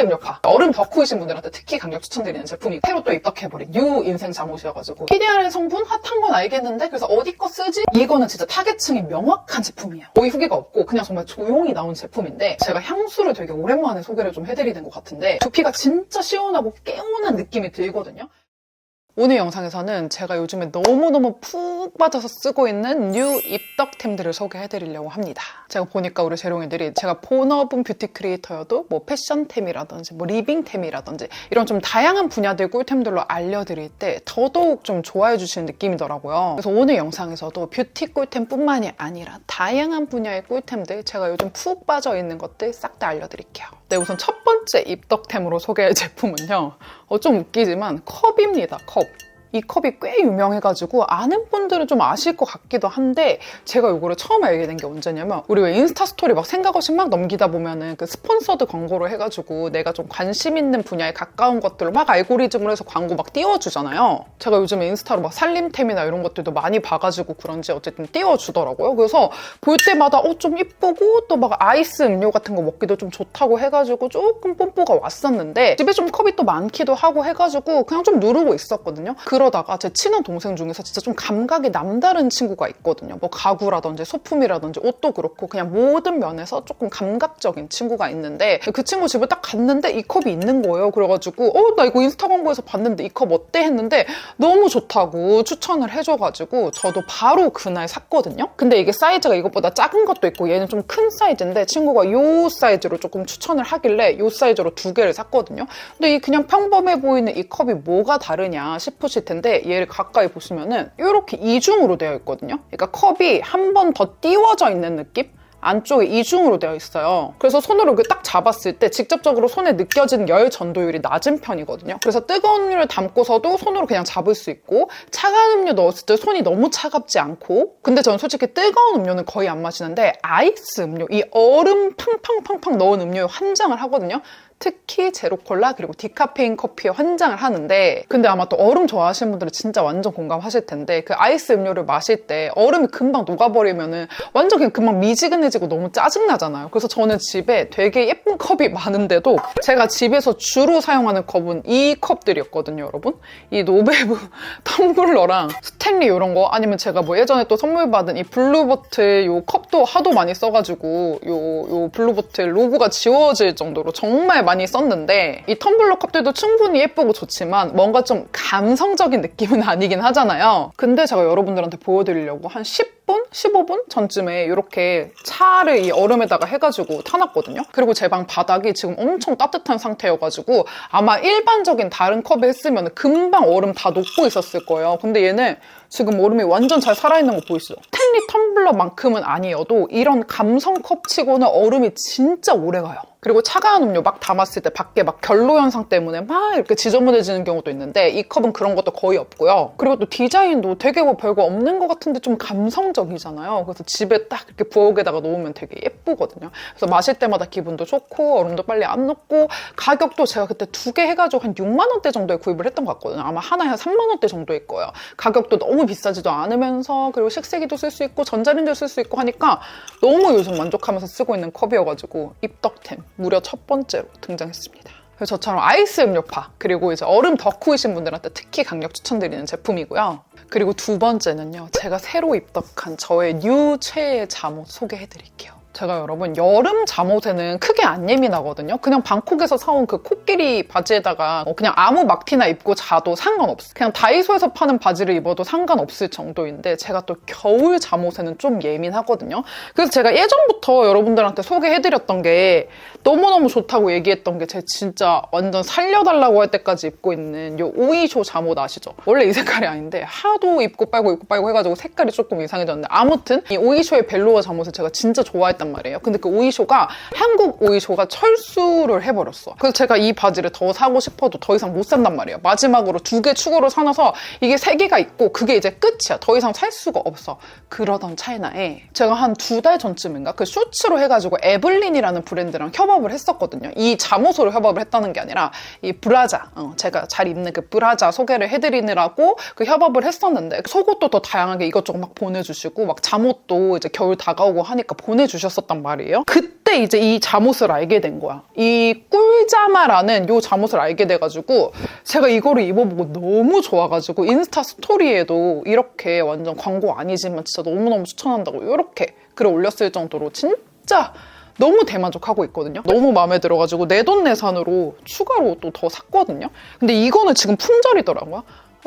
음료파. 얼음 덕후이신 분들한테 특히 강력 추천드리는 제품이 새로 또 입덕해버린 뉴 인생 잠옷이어가지고 PDRN 성분 핫한 건 알겠는데 그래서 어디 거 쓰지? 이거는 진짜 타겟층이 명확한 제품이에요. 거의 후기가 없고 그냥 정말 조용히 나온 제품인데 제가 향수를 되게 오랜만에 소개를 좀 해드리는 것 같은데 두피가 진짜 시원하고 개운한 느낌이 들거든요. 오늘 영상에서는 제가 요즘에 너무너무 푹 빠져서 쓰고 있는 뉴 입덕템들을 소개해드리려고 합니다. 제가 보니까 우리 재롱이들이 제가 본업은 뷰티 크리에이터여도 뭐 패션템이라든지 뭐 리빙템이라든지 이런 좀 다양한 분야들 꿀템들로 알려드릴 때 더더욱 좀 좋아해 주시는 느낌이더라고요. 그래서 오늘 영상에서도 뷰티 꿀템뿐만이 아니라 다양한 분야의 꿀템들, 제가 요즘 푹 빠져 있는 것들 싹 다 알려드릴게요. 네, 우선 첫 번째 입덕템으로 소개할 제품은요. 좀 웃기지만 컵입니다. 컵. 이 컵이 꽤 유명해가지고 아는 분들은 좀 아실 것 같기도 한데 제가 이거를 처음 알게 된 게 언제냐면 우리 왜 인스타 스토리 막 생각 없이 막 넘기다 보면은 그 스폰서드 광고를 해가지고 내가 좀 관심 있는 분야에 가까운 것들로 막 알고리즘으로 해서 광고 막 띄워주잖아요. 제가 요즘에 인스타로 막 살림템이나 이런 것들도 많이 봐가지고 그런지 어쨌든 띄워주더라고요. 그래서 볼 때마다 좀 이쁘고 또 막 아이스 음료 같은 거 먹기도 좀 좋다고 해가지고 조금 뽐뿌가 왔었는데 집에 좀 컵이 또 많기도 하고 해가지고 그냥 좀 누르고 있었거든요. 그러다가 제 친한 동생 중에서 진짜 좀 감각이 남다른 친구가 있거든요. 뭐 가구라든지 소품이라든지 옷도 그렇고 그냥 모든 면에서 조금 감각적인 친구가 있는데 그 친구 집에 딱 갔는데 이 컵이 있는 거예요. 그래가지고 나 이거 인스타 광고에서 봤는데 이 컵 어때? 했는데 너무 좋다고 추천을 해줘가지고 저도 바로 그날 샀거든요. 근데 이게 사이즈가 이것보다 작은 것도 있고 얘는 좀 큰 사이즈인데 친구가 이 사이즈로 조금 추천을 하길래 이 사이즈로 2개를 샀거든요. 근데 이 그냥 평범해 보이는 이 컵이 뭐가 다르냐 싶으실 텐데 얘를 가까이 보시면은 이렇게 이중으로 되어 있거든요. 그러니까 컵이 한 번 더 띄워져 있는 느낌? 안쪽에 이중으로 되어 있어요. 그래서 손으로 딱 잡았을 때 직접적으로 손에 느껴지는 열 전도율이 낮은 편이거든요. 그래서 뜨거운 음료를 담고서도 손으로 그냥 잡을 수 있고 차가운 음료 넣었을 때 손이 너무 차갑지 않고, 근데 저는 솔직히 뜨거운 음료는 거의 안 마시는데 아이스 음료, 이 얼음 팡팡팡팡 넣은 음료에 환장을 하거든요. 특히 제로콜라 그리고 디카페인 커피에 환장을 하는데, 근데 아마 또 얼음 좋아하시는 분들은 진짜 완전 공감하실 텐데 그 아이스 음료를 마실 때 얼음이 금방 녹아버리면은 완전 그냥 금방 미지근해지고 너무 짜증나잖아요. 그래서 저는 집에 되게 예쁜 컵이 많은데도 제가 집에서 주로 사용하는 컵은 이 컵들이었거든요, 여러분. 이 노베브 텀블러랑 스탠리 이런 거, 아니면 제가 뭐 예전에 또 선물 받은 이 블루보틀 요 컵도 하도 많이 써가지고 요 블루보틀 로고가 지워질 정도로 정말 많이 썼는데, 이 텀블러 컵들도 충분히 예쁘고 좋지만 뭔가 좀 감성적인 느낌은 아니긴 하잖아요. 근데 제가 여러분들한테 보여드리려고 한 10분? 15분 전쯤에 이렇게 차를 이 얼음에다가 해가지고 타놨거든요. 그리고 제 방 바닥이 지금 엄청 따뜻한 상태여가지고 아마 일반적인 다른 컵에 했으면 금방 얼음 다 녹고 있었을 거예요. 근데 얘는 지금 얼음이 완전 잘 살아있는 거 보이시죠? 스탠리 텀블러만큼은 아니어도 이런 감성컵 치고는 얼음이 진짜 오래가요. 그리고 차가운 음료 막 담았을 때 밖에 막 결로 현상 때문에 막 이렇게 지저분해지는 경우도 있는데 이 컵은 그런 것도 거의 없고요. 그리고 또 디자인도 되게 뭐 별거 없는 것 같은데 좀 감성적이잖아요. 그래서 집에 딱 이렇게 부엌에다가 놓으면 되게 예쁘거든요. 그래서 마실 때마다 기분도 좋고 얼음도 빨리 안 녹고, 가격도 제가 그때 2개 해가지고 한 6만 원대 정도에 구입을 했던 것 같거든요. 아마 하나에 한 3만 원대 정도일 거예요. 가격도 너무 비싸지도 않으면서, 그리고 식세기도 쓸 수 있고 전자레인지도 쓸 수 있고 하니까 너무 요즘 만족하면서 쓰고 있는 컵이어가지고 입덕템 무려 첫 번째로 등장했습니다. 그래서 저처럼 아이스 음료파, 그리고 이제 얼음 덕후이신 분들한테 특히 강력 추천드리는 제품이고요. 그리고 두 번째는요, 제가 새로 입덕한 저의 뉴 최애 잠옷 소개해드릴게요. 제가 여러분 여름 잠옷에는 크게 안 예민하거든요. 그냥 방콕에서 사온 그 코끼리 바지에다가 그냥 아무 막티나 입고 자도 상관없어요. 그냥 다이소에서 파는 바지를 입어도 상관없을 정도인데 제가 또 겨울 잠옷에는 좀 예민하거든요. 그래서 제가 예전부터 여러분들한테 소개해드렸던 게 너무너무 좋다고 얘기했던 게, 제 진짜 완전 살려달라고 할 때까지 입고 있는 요 오이쇼 잠옷 아시죠? 원래 이 색깔이 아닌데 하도 입고 빨고 해가지고 색깔이 조금 이상해졌는데, 아무튼 이 오이쇼의 벨로어 잠옷을 제가 진짜 좋아했단 말이에요. 근데 그 오이쇼가 한국 오이쇼가 철수를 해버렸어. 그래서 제가 이 바지를 더 사고 싶어도 더 이상 못 산단 말이에요. 마지막으로 2개 추가로 사놔서 이게 3개가 있고 그게 이제 끝이야. 더 이상 살 수가 없어. 그러던 차이나에 제가 한 2달 전쯤인가 그 쇼츠로 해가지고 에블린이라는 브랜드랑 협업을 했었거든요. 이 잠옷으로 협업을 했다는 게 아니라 이 브라자, 제가 잘 입는 그 브라자 소개를 해드리느라고 그 협업을 했었는데, 속옷도 더 다양하게 이것저것 막 보내주시고 막 잠옷도 이제 겨울 다가오고 하니까 보내주셨어요. 올렸었단 말이에요. 그때 이제 이 잠옷을 알게 된 거야. 이 꿀자마라는 요 잠옷을 알게 돼가지고 제가 이거를 입어보고 너무 좋아가지고 인스타 스토리에도 이렇게 완전 광고 아니지만 진짜 너무너무 추천한다고 이렇게 글을 올렸을 정도로 진짜 너무 대만족하고 있거든요. 너무 마음에 들어가지고 내돈내산으로 추가로 또 더 샀거든요. 근데 이거는 지금 품절이더라고요.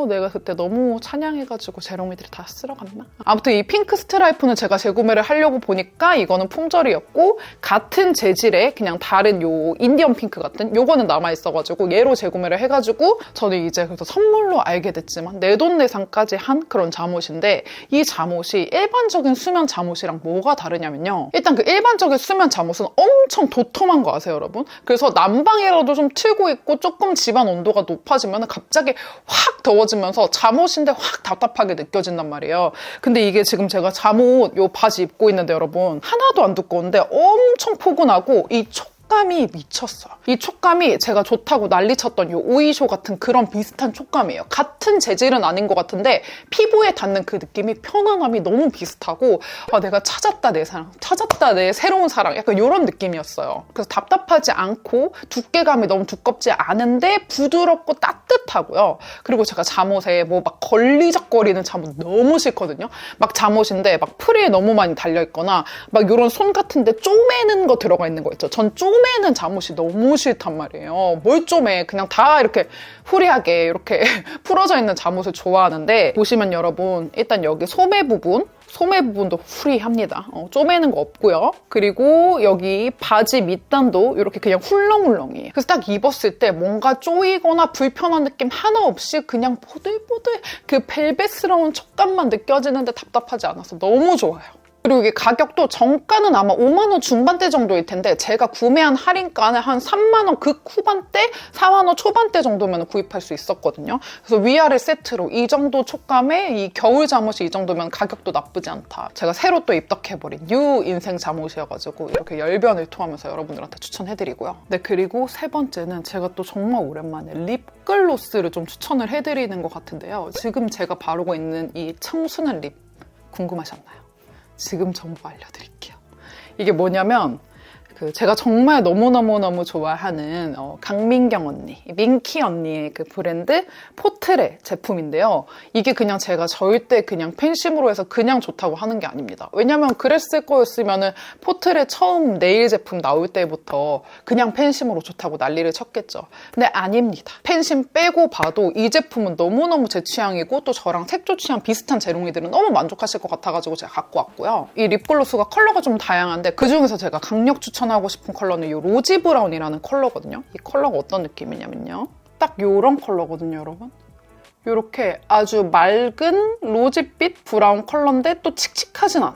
내가 그때 너무 찬양해가지고 재롱이들이 다 쓸어갔나? 아무튼 이 핑크 스트라이프는 제가 재구매를 하려고 보니까 이거는 품절이었고 같은 재질의 그냥 다른 요 인디언 핑크 같은 요거는 남아있어가지고 얘로 재구매를 해가지고 저는 이제 그래서 선물로 알게 됐지만 내돈내산까지 한 그런 잠옷인데 이 잠옷이 일반적인 수면 잠옷이랑 뭐가 다르냐면요. 일단 그 일반적인 수면 잠옷은 엄청 도톰한 거 아세요, 여러분? 그래서 난방이라도 좀 틀고 있고 조금 집안 온도가 높아지면 갑자기 확 더워지면서 잠옷인데 확 답답하게 느껴진단 말이에요. 근데 이게 지금 제가 잠옷 요 바지 입고 있는데 여러분 하나도 안 두꺼운데 엄청 포근하고 이 촉감이 미쳤어요. 이 촉감이 제가 좋다고 난리쳤던 이 오이쇼 같은 그런 비슷한 촉감이에요. 같은 재질은 아닌 것 같은데 피부에 닿는 그 느낌이 편안함이 너무 비슷하고 내가 찾았다 내 사랑, 찾았다 내 새로운 사랑 약간 이런 느낌이었어요. 그래서 답답하지 않고 두께감이 너무 두껍지 않은데 부드럽고 따뜻하고요. 그리고 제가 잠옷에 뭐 막 걸리적거리는 잠옷 너무 싫거든요. 막 잠옷인데 막 프릴이 너무 많이 달려있거나 막 이런 손 같은데 쪼매는 거 들어가 있는 거 있죠. 전 쪼매는 잠옷이 너무 싫단 말이에요. 뭘 쪼매. 그냥 다 이렇게 후리하게 이렇게 풀어져 있는 잠옷을 좋아하는데 보시면 여러분 일단 여기 소매 부분도 후리합니다. 쪼매는 거 없고요. 그리고 여기 바지 밑단도 이렇게 그냥 훌렁훌렁이에요. 그래서 딱 입었을 때 뭔가 쪼이거나 불편한 느낌 하나 없이 그냥 보들보들 그 벨벳스러운 촉감만 느껴지는데 답답하지 않아서 너무 좋아요. 그리고 이게 가격도 정가는 아마 5만 원 중반대 정도일 텐데 제가 구매한 할인가는 한 3만 원 극 후반대, 4만 원 초반대 정도면 구입할 수 있었거든요. 그래서 위아래 세트로 이 정도 촉감에 이 겨울 잠옷이 이 정도면 가격도 나쁘지 않다. 제가 새로 또 입덕해버린 뉴 인생 잠옷이어가지고 이렇게 열변을 토하면서 여러분들한테 추천해드리고요. 네, 그리고 세 번째는 제가 또 정말 오랜만에 립글로스를 좀 추천을 해드리는 것 같은데요. 지금 제가 바르고 있는 이 청순한 립 궁금하셨나요? 지금 정보 알려드릴게요. 이게 뭐냐면 제가 정말 너무너무 좋아하는 강민경 언니, 민키 언니의 그 브랜드 포트레 제품인데요. 이게 그냥 제가 절대 그냥 팬심으로 해서 그냥 좋다고 하는 게 아닙니다. 왜냐면 그랬을 거였으면은 포트레 처음 네일 제품 나올 때부터 그냥 팬심으로 좋다고 난리를 쳤겠죠. 근데 아닙니다. 팬심 빼고 봐도 이 제품은 너무너무 제 취향이고 또 저랑 색조 취향 비슷한 재롱이들은 너무 만족하실 것 같아가지고 제가 갖고 왔고요. 이 립글로스가 컬러가 좀 다양한데 그중에서 제가 강력 추천하고 싶은 컬러는 이 로지 브라운이라는 컬러거든요. 이 컬러가 어떤 느낌이냐면요. 딱 이런 컬러거든요, 여러분. 이렇게 아주 맑은 로지빛 브라운 컬러인데 또 칙칙하진 않아.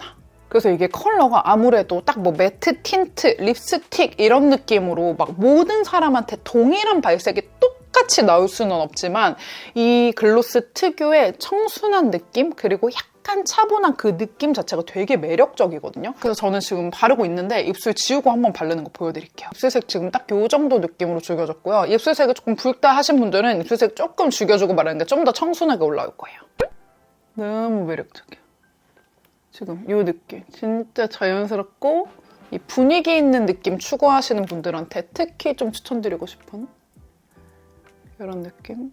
그래서 이게 컬러가 아무래도 딱 뭐 매트 틴트, 립스틱 이런 느낌으로 막 모든 사람한테 동일한 발색이 똑같이 나올 수는 없지만 이 글로스 특유의 청순한 느낌 그리고 약간 차분한 그 느낌 자체가 되게 매력적이거든요. 그래서 저는 지금 바르고 있는데 입술 지우고 한번 바르는 거 보여드릴게요. 입술색 지금 딱 이 정도 느낌으로 죽여줬고요. 입술색이 조금 붉다 하신 분들은 입술색 조금 죽여주고 바르는 게 좀 더 청순하게 올라올 거예요. 너무 매력적이에요. 지금 이 느낌 진짜 자연스럽고 이 분위기 있는 느낌 추구하시는 분들한테 특히 좀 추천드리고 싶은 이런 느낌?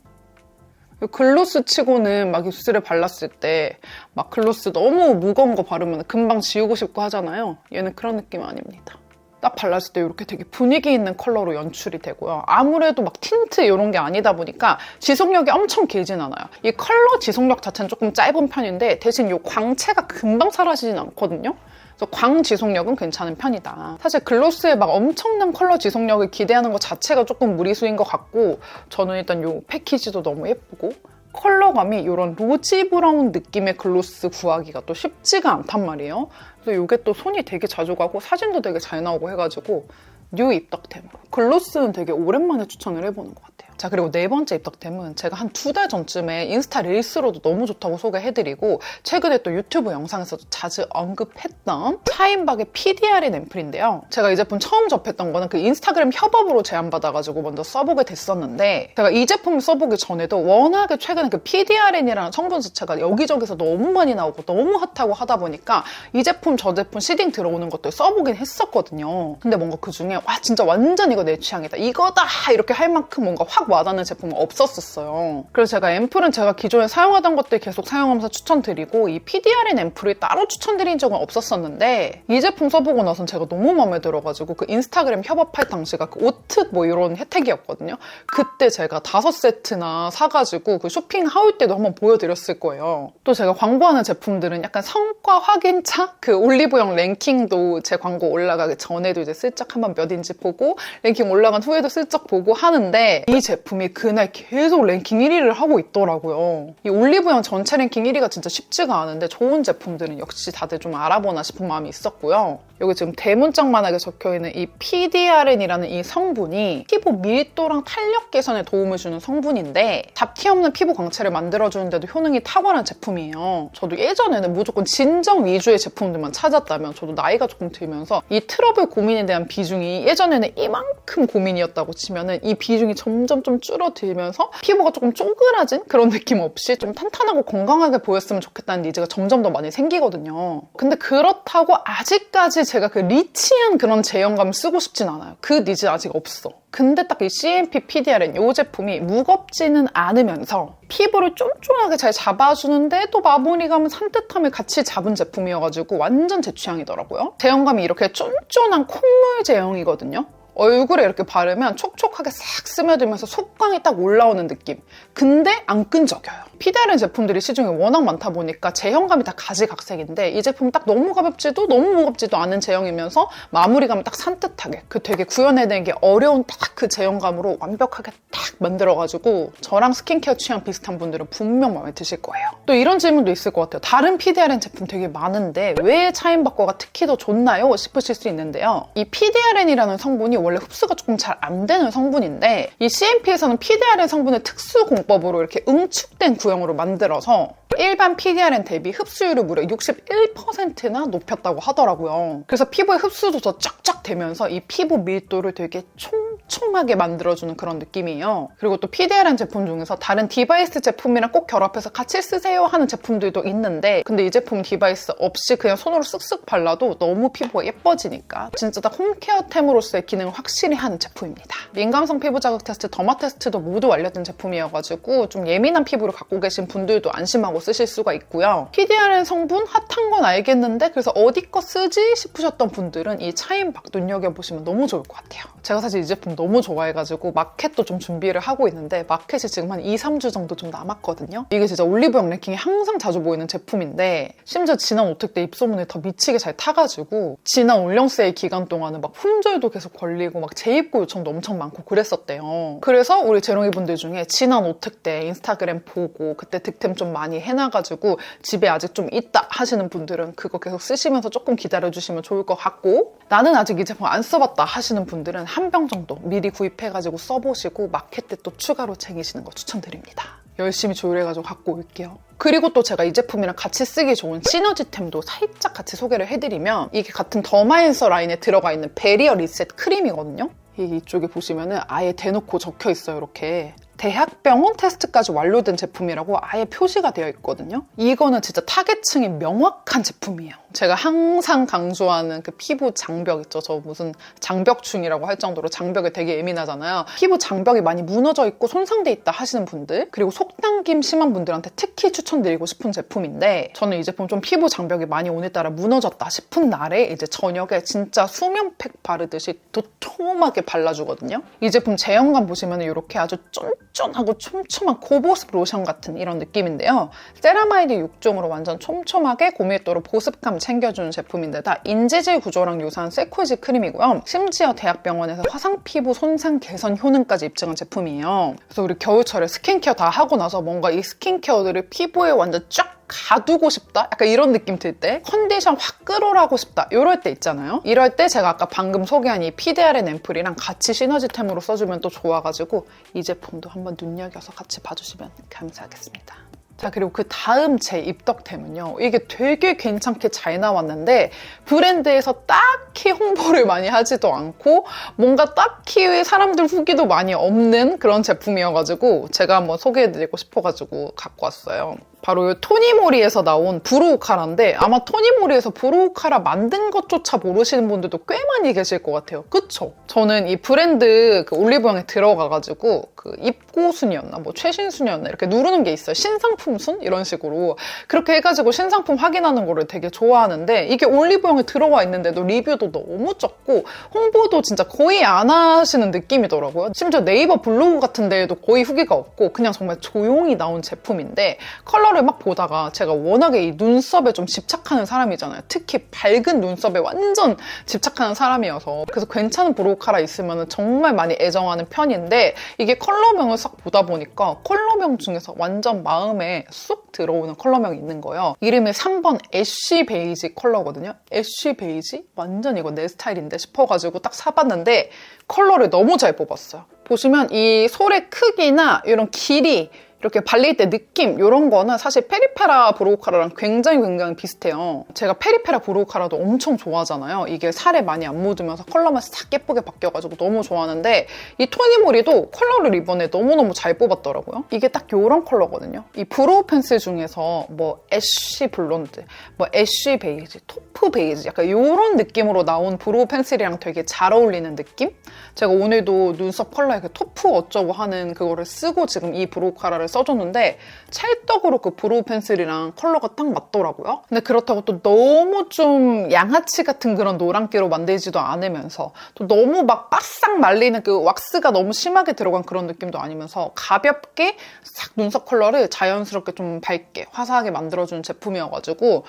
글로스 치고는 막 입술에 발랐을 때 막 글로스 너무 무거운 거 바르면 금방 지우고 싶고 하잖아요. 얘는 그런 느낌 아닙니다. 딱 발랐을 때 이렇게 되게 분위기 있는 컬러로 연출이 되고요. 아무래도 막 틴트 이런 게 아니다 보니까 지속력이 엄청 길진 않아요. 이 컬러 지속력 자체는 조금 짧은 편인데 대신 이 광채가 금방 사라지진 않거든요. 그래서 광 지속력은 괜찮은 편이다. 사실 글로스에 막 엄청난 컬러 지속력을 기대하는 것 자체가 조금 무리수인 것 같고 저는 일단 이 패키지도 너무 예쁘고 컬러감이 이런 로지 브라운 느낌의 글로스 구하기가 또 쉽지가 않단 말이에요. 그래서 이게 또 손이 되게 자주 가고 사진도 되게 잘 나오고 해가지고 뉴 입덕템으로 글로스는 되게 오랜만에 추천을 해보는 것 같아요. 자, 그리고 네 번째 입덕템은 제가 한 2달 전쯤에 인스타 릴스로도 너무 좋다고 소개해드리고 최근에 또 유튜브 영상에서도 자주 언급했던 차인박의 PDRN 앰플인데요. 제가 이 제품 처음 접했던 거는 그 인스타그램 협업으로 제안받아가지고 먼저 써보게 됐었는데 제가 이 제품을 써보기 전에도 워낙에 최근에 그 PDRN이라는 성분 자체가 여기저기서 너무 많이 나오고 너무 핫하고 하다 보니까 이 제품 저 제품 시딩 들어오는 것들 써보긴 했었거든요. 근데 뭔가 그 중에 와 진짜 완전 이거 내 취향이다 이거다 이렇게 할 만큼 뭔가 확 와닿는 제품은 없었어요. 그래서 제가 앰플은 제가 기존에 사용하던 것들 계속 사용하면서 추천드리고 이 PDRN 앰플을 따로 추천드린 적은 없었었는데 이 제품 써보고 나선 제가 너무 마음에 들어가지고 그 인스타그램 협업할 당시가 그 오특 뭐 이런 혜택이었거든요. 그때 제가 5세트나 사가지고 그 쇼핑 하울 때도 한번 보여드렸을 거예요. 또 제가 광고하는 제품들은 약간 성과 확인차? 그 올리브영 랭킹도 제 광고 올라가기 전에도 이제 슬쩍 한번 몇인지 보고 랭킹 올라간 후에도 슬쩍 보고 하는데 이 제품이 그날 계속 랭킹 1위를 하고 있더라고요. 이 올리브영 전체 랭킹 1위가 진짜 쉽지가 않은데 좋은 제품들은 역시 다들 좀 알아보나 싶은 마음이 있었고요. 여기 지금 대문짝만하게 적혀있는 이 PDRN이라는 이 성분이 피부 밀도랑 탄력 개선에 도움을 주는 성분인데 잡티 없는 피부 광채를 만들어주는데도 효능이 탁월한 제품이에요. 저도 예전에는 무조건 진정 위주의 제품들만 찾았다면 저도 나이가 조금 들면서 이 트러블 고민에 대한 비중이 예전에는 이만큼 고민이었다고 치면은 이 비중이 점점 좀 줄어들면서 피부가 조금 쪼그라진 그런 느낌 없이 좀 탄탄하고 건강하게 보였으면 좋겠다는 니즈가 점점 더 많이 생기거든요. 근데 그렇다고 아직까지 제가 그 리치한 그런 제형감을 쓰고 싶진 않아요. 그 니즈 아직 없어. 근데 딱 이 CMP PDRN 이 제품이 무겁지는 않으면서 피부를 쫀쫀하게 잘 잡아주는데 또 마무리감은 산뜻함을 같이 잡은 제품이어가지고 완전 제 취향이더라고요. 제형감이 이렇게 쫀쫀한 콧물 제형이거든요. 얼굴에 이렇게 바르면 촉촉하게 싹 스며들면서 속광이 딱 올라오는 느낌. 근데 안 끈적여요. PDRN 제품들이 시중에 워낙 많다 보니까 제형감이 다 가지각색인데 이 제품 딱 너무 가볍지도 너무 무겁지도 않은 제형이면서 마무리감이 딱 산뜻하게 그 되게 구현해내기 어려운 딱 그 제형감으로 완벽하게 딱 만들어가지고 저랑 스킨케어 취향 비슷한 분들은 분명 마음에 드실 거예요. 또 이런 질문도 있을 것 같아요. 다른 PDRN 제품 되게 많은데 왜 차인박 거가 특히 더 좋나요? 싶으실 수 있는데요. 이 PDRN이라는 성분이 원래 흡수가 조금 잘 안 되는 성분인데 이 CMP에서는 PDRN 성분을 특수 공법으로 이렇게 응축된 구형으로 만들어서 일반 PDRN 대비 흡수율을 무려 61%나 높였다고 하더라고요. 그래서 피부의 흡수도 더 쫙쫙 되면서 이 피부 밀도를 되게 촘촘하게 만들어주는 그런 느낌이에요. 그리고 또 PDRN 제품 중에서 다른 디바이스 제품이랑 꼭 결합해서 같이 쓰세요 하는 제품들도 있는데 근데 이 제품 디바이스 없이 그냥 손으로 쓱쓱 발라도 너무 피부가 예뻐지니까 진짜 딱 홈케어템으로서의 기능을 확실히 하는 제품입니다. 민감성 피부 자극 테스트, 더마 테스트도 모두 완료된 제품이어가지고 좀 예민한 피부를 갖고 계신 분들도 안심하고 쓰실 수가 있고요. PDRN 성분 핫한 건 알겠는데 그래서 어디 거 쓰지 싶으셨던 분들은 이 차인박 눈여겨보시면 너무 좋을 것 같아요. 제가 사실 이 제품 너무 좋아해가지고 마켓도 좀 준비를 하고 있는데 마켓이 지금 한 2-3주 정도 좀 남았거든요. 이게 진짜 올리브영 랭킹이 항상 자주 보이는 제품인데 심지어 지난 오특 때 입소문을 더 미치게 잘 타가지고 지난 올영 세일 기간 동안은 막 품절도 계속 걸리고 막 재입고 요청도 엄청 많고 그랬었대요. 그래서 우리 재롱이 분들 중에 지난 오특 때 인스타그램 보고 그때 득템 좀 많이 해놔가지고 집에 아직 좀 있다 하시는 분들은 그거 계속 쓰시면서 조금 기다려주시면 좋을 것 같고 나는 아직 이 제품 안 써봤다 하시는 분들은 한 병 정도 미리 구입해가지고 써보시고 마켓 때 또 추가로 챙기시는 거 추천드립니다. 열심히 조율해가지고 갖고 올게요. 그리고 또 제가 이 제품이랑 같이 쓰기 좋은 시너지템도 살짝 같이 소개를 해드리면 이게 같은 더마앤서 라인에 들어가 있는 베리어 리셋 크림이거든요. 이쪽에 보시면은 아예 대놓고 적혀 있어요. 이렇게 대학병원 테스트까지 완료된 제품이라고 아예 표시가 되어 있거든요. 이거는 진짜 타겟층이 명확한 제품이에요. 제가 항상 강조하는 그 피부 장벽 있죠. 저 무슨 장벽충이라고 할 정도로 장벽에 되게 예민하잖아요. 피부 장벽이 많이 무너져 있고 손상돼 있다 하시는 분들 그리고 속당김 심한 분들한테 특히 추천드리고 싶은 제품인데 저는 이 제품 좀 피부 장벽이 많이 오늘따라 무너졌다 싶은 날에 이제 저녁에 진짜 수면팩 바르듯이 도톰하게 발라주거든요. 이 제품 제형감 보시면 이렇게 아주 쫀쫀하고 촘촘한 고보습 로션 같은 이런 느낌인데요. 세라마이드 6종으로 완전 촘촘하게 고밀도로 보습감 튼튼함 챙겨주는 제품인데다 인재질 구조랑 유사한 세코이지 크림이고요. 심지어 대학병원에서 화상 피부 손상 개선 효능까지 입증한 제품이에요. 그래서 우리 겨울철에 스킨케어 다 하고 나서 뭔가 이 스킨케어들을 피부에 완전 쫙 가두고 싶다? 약간 이런 느낌 들 때 컨디션 확 끌어라고 싶다 이럴 때 있잖아요. 이럴 때 제가 아까 방금 소개한 이 PDRN 앰플이랑 같이 시너지템으로 써주면 또 좋아가지고 이 제품도 한번 눈여겨서 같이 봐주시면 감사하겠습니다. 자, 그리고 그 다음 제 입덕템은요. 이게 되게 괜찮게 잘 나왔는데 브랜드에서 딱히 홍보를 많이 하지도 않고 뭔가 딱히 사람들 후기도 많이 없는 그런 제품이어가지고 제가 한번 소개해드리고 싶어가지고 갖고 왔어요. 바로 이 토니모리에서 나온 브로우카라인데 아마 토니모리에서 브로우카라 만든 것조차 모르시는 분들도 꽤 많이 계실 것 같아요. 그쵸? 저는 이 브랜드 그 올리브영에 들어가가지고 그 입고순이었나 뭐 최신순이었나 이렇게 누르는 게 있어요. 신상품순? 이런 식으로. 그렇게 해가지고 신상품 확인하는 거를 되게 좋아하는데 이게 올리브영에 들어와 있는데도 리뷰도 너무 적고 홍보도 진짜 거의 안 하시는 느낌이더라고요. 심지어 네이버 블로그 같은 데에도 거의 후기가 없고 그냥 정말 조용히 나온 제품인데 컬러를 막 보다가 제가 워낙에 이 눈썹에 좀 집착하는 사람이잖아요. 특히 밝은 눈썹에 완전 집착하는 사람이어서 그래서 괜찮은 브로우카라 있으면 정말 많이 애정하는 편인데 이게 컬러명을 싹 보다 보니까 컬러명 중에서 완전 마음에 쏙 들어오는 컬러명이 있는 거예요. 이름이 3번 애쉬 베이지 컬러거든요. 애쉬 베이지? 완전 이거 내 스타일인데 싶어가지고 딱 사봤는데 컬러를 너무 잘 뽑았어요. 보시면 이 솔의 크기나 이런 길이 이렇게 발릴 때 느낌 이런 거는 사실 페리페라 브로우카라랑 굉장히 비슷해요. 제가 페리페라 브로우카라도 엄청 좋아하잖아요. 이게 살에 많이 안 묻으면서 컬러만 싹 예쁘게 바뀌어가지고 너무 좋아하는데 이 토니모리도 컬러를 이번에 너무너무 잘 뽑았더라고요. 이게 딱 이런 컬러거든요. 이 브로우 펜슬 중에서 뭐 애쉬 블론드, 뭐 애쉬 베이지, 토프 베이지 약간 이런 느낌으로 나온 브로우 펜슬이랑 되게 잘 어울리는 느낌? 제가 오늘도 눈썹 컬러에 그 토프 어쩌고 하는 그거를 쓰고 지금 이 브로우카라를 써줬는데 찰떡으로 그 브로우 펜슬이랑 컬러가 딱 맞더라고요. 근데 그렇다고 또 너무 좀 양아치 같은 그런 노란기로 만들지도 않으면서 또 너무 막 바싹 말리는 그 왁스가 너무 심하게 들어간 그런 느낌도 아니면서 가볍게 싹 눈썹 컬러를 자연스럽게 좀 밝게 화사하게 만들어주는 제품이어가지고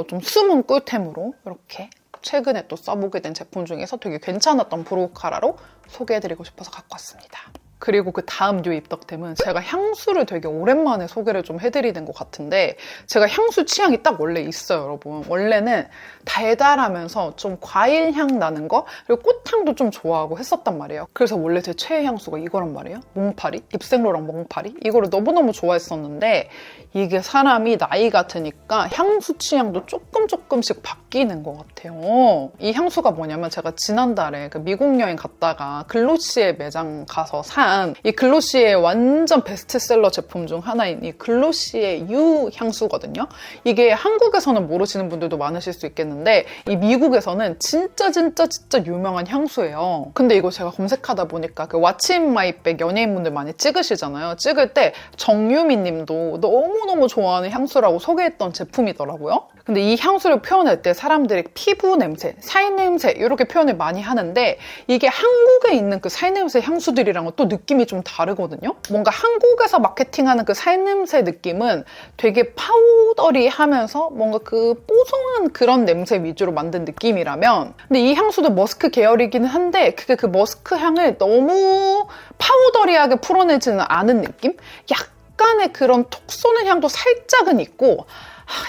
좀 숨은 꿀템으로 이렇게 최근에 또 써보게 된 제품 중에서 되게 괜찮았던 브로우카라로 소개해드리고 싶어서 갖고 왔습니다. 그리고 그 다음 류 입덕템은 제가 향수를 되게 오랜만에 소개를 좀 해드리는 것 같은데 제가 향수 취향이 딱 원래 있어요, 여러분. 원래는 달달하면서 좀 과일향 나는 거 그리고 꽃향도 좀 좋아하고 했었단 말이에요. 그래서 원래 제 최애 향수가 이거란 말이에요. 몽파리? 입생로랑 몽파리? 이거를 너무너무 좋아했었는데 이게 사람이 나이가 드니까 향수 취향도 조금씩 바뀌는 것 같아요. 이 향수가 뭐냐면 제가 지난달에 그 미국 여행 갔다가 글로시에 매장 가서 산 이 글로시의 완전 베스트셀러 제품 중 하나인 이 글로시의 유 향수거든요. 이게 한국에서는 모르시는 분들도 많으실 수 있겠는데 이 미국에서는 진짜 유명한 향수예요. 근데 이거 제가 검색하다 보니까 그 왓츠 인 마이 백 연예인분들 많이 찍으시잖아요. 찍을 때 정유미 님도 너무너무 좋아하는 향수라고 소개했던 제품이더라고요. 근데 이 향수를 표현할 때 사람들이 피부 냄새, 살 냄새 이렇게 표현을 많이 하는데 이게 한국에 있는 그 살 냄새 향수들이랑은 또 느낌이 좀 다르거든요. 뭔가 한국에서 마케팅하는 그 살 냄새 느낌은 되게 파우더리하면서 뭔가 그 뽀송한 그런 냄새 위주로 만든 느낌이라면 근데 이 향수도 머스크 계열이기는 한데 그게 그 머스크 향을 너무 파우더리하게 풀어내지는 않은 느낌? 약간의 그런 톡 쏘는 향도 살짝은 있고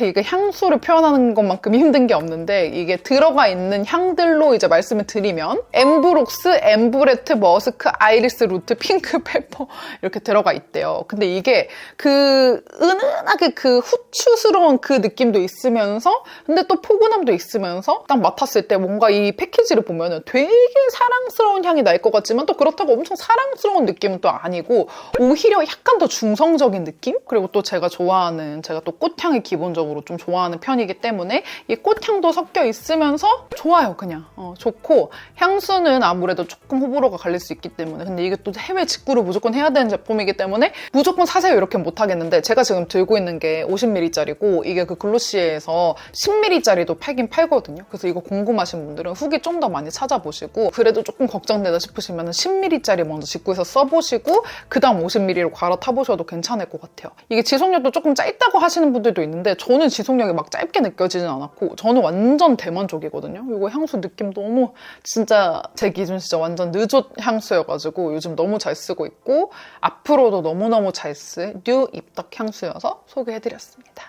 이게 향수를 표현하는 것만큼 힘든 게 없는데 이게 들어가 있는 향들로 이제 말씀을 드리면 엠브록스, 엠브레트, 머스크, 아이리스 루트, 핑크 페퍼 이렇게 들어가 있대요. 근데 이게 그 은은하게 그 후추스러운 그 느낌도 있으면서 근데 또 포근함도 있으면서 딱 맡았을 때 뭔가 이 패키지를 보면은 되게 사랑스러운 향이 날 것 같지만 또 그렇다고 엄청 사랑스러운 느낌은 또 아니고 오히려 약간 더 중성적인 느낌? 그리고 또 제가 또 꽃향이 기본적으로 좀 좋아하는 편이기 때문에 이 꽃향도 섞여 있으면서 좋아요, 그냥. 좋고 향수는 아무래도 조금 호불호가 갈릴 수 있기 때문에 근데 이게 또 해외 직구를 무조건 해야 되는 제품이기 때문에 무조건 사세요 이렇게 못하겠는데 제가 지금 들고 있는 게 50ml짜리고 이게 그 글로시에서 10ml짜리도 팔긴 팔거든요. 그래서 이거 궁금하신 분들은 후기 좀 더 많이 찾아보시고 그래도 조금 걱정되다 싶으시면 10ml짜리 먼저 직구해서 써보시고 그 다음 50ml로 갈아타보셔도 괜찮을 것 같아요. 이게 지속력도 조금 짧다고 하시는 분들도 있는데 저는 지속력이 막 짧게 느껴지진 않았고 저는 완전 대만족이거든요. 이거 향수 느낌 너무 진짜 제 기준 진짜 완전 느조 향수여가지고 요즘 너무 잘 쓰고 있고 앞으로도 너무너무 잘 쓸 뉴 입덕 향수여서 소개해드렸습니다.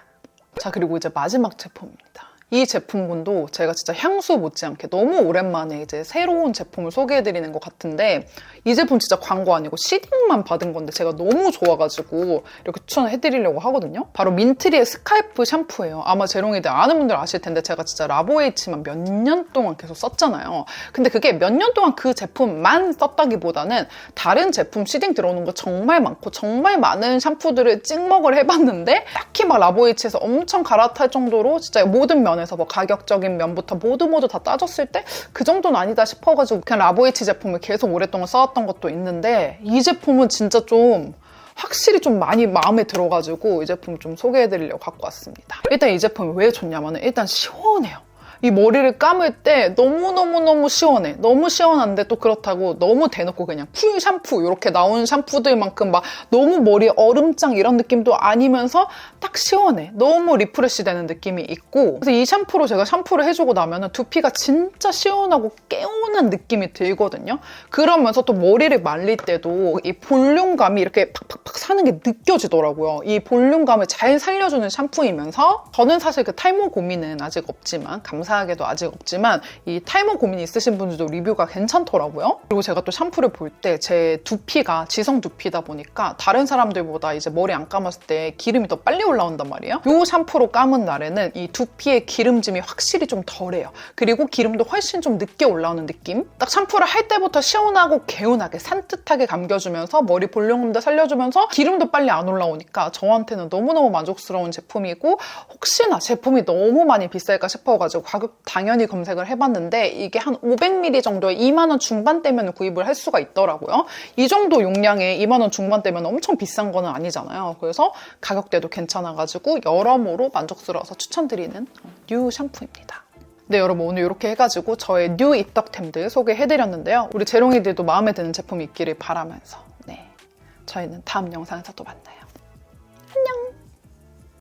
자, 그리고 이제 마지막 제품입니다. 이 제품군도 제가 진짜 향수 못지않게 너무 오랜만에 이제 새로운 제품을 소개해드리는 것 같은데 이 제품 진짜 광고 아니고 시딩만 받은 건데 제가 너무 좋아가지고 이렇게 추천해드리려고 하거든요. 바로 민트리의 스칼프 샴푸예요. 아마 제롱이들 아는 분들 아실 텐데 제가 진짜 라보에이치만 몇 년 동안 계속 썼잖아요. 근데 그게 몇 년 동안 그 제품만 썼다기보다는 다른 제품 시딩 들어오는 거 정말 많고 정말 많은 샴푸들을 찍먹을 해봤는데 딱히 막 라보에이치에서 엄청 갈아탈 정도로 진짜 모든 면에서 뭐 가격적인 면부터 모두 다 따졌을 때 그 정도는 아니다 싶어가지고 그냥 라보에이치 제품을 계속 오랫동안 써왔던 것도 있는데 이 제품은 진짜 좀 확실히 좀 많이 마음에 들어가지고 이 제품 좀 소개해드리려고 갖고 왔습니다. 일단 이 제품이 왜 좋냐면 일단 시원해요. 이 머리를 감을 때 너무너무 시원해. 너무 시원한데 또 그렇다고 너무 대놓고 그냥 쿨 샴푸 이렇게 나온 샴푸들만큼 막 너무 머리 얼음장 이런 느낌도 아니면서 딱 시원해. 너무 리프레시 되는 느낌이 있고 그래서 이 샴푸로 제가 샴푸를 해주고 나면 두피가 진짜 시원하고 개운한 느낌이 들거든요. 그러면서 또 머리를 말릴 때도 이 볼륨감이 이렇게 팍팍팍 사는 게 느껴지더라고요. 이 볼륨감을 잘 살려주는 샴푸이면서 저는 사실 그 탈모 고민은 아직 없지만 감사하게도 아직 없지만 이 탈모 고민이 있으신 분들도 리뷰가 괜찮더라고요. 그리고 제가 또 샴푸를 볼 때 제 두피가 지성 두피다 보니까 다른 사람들보다 이제 머리 안 감았을 때 기름이 더 빨리 올라온단 말이에요. 이 샴푸로 감은 날에는 이 두피의 기름짐이 확실히 좀 덜해요. 그리고 기름도 훨씬 좀 늦게 올라오는 느낌? 딱 샴푸를 할 때부터 시원하고 개운하게 산뜻하게 감겨주면서 머리 볼륨감도 살려주면서 기름도 빨리 안 올라오니까 저한테는 너무너무 만족스러운 제품이고 혹시나 제품이 너무 많이 비쌀까 싶어가지고 가격 당연히 검색을 해봤는데 이게 한 500ml 정도에 2만 원 중반대면 구입을 할 수가 있더라고요. 이 정도 용량에 2만 원 중반대면 엄청 비싼 거는 아니잖아요. 그래서 가격대도 괜찮아가지고 여러모로 만족스러워서 추천드리는 뉴 샴푸입니다. 네, 여러분 오늘 이렇게 해가지고 저의 뉴 입덕템들 소개해드렸는데요. 우리 재롱이들도 마음에 드는 제품이 있기를 바라면서 네, 저희는 다음 영상에서 또 만나요.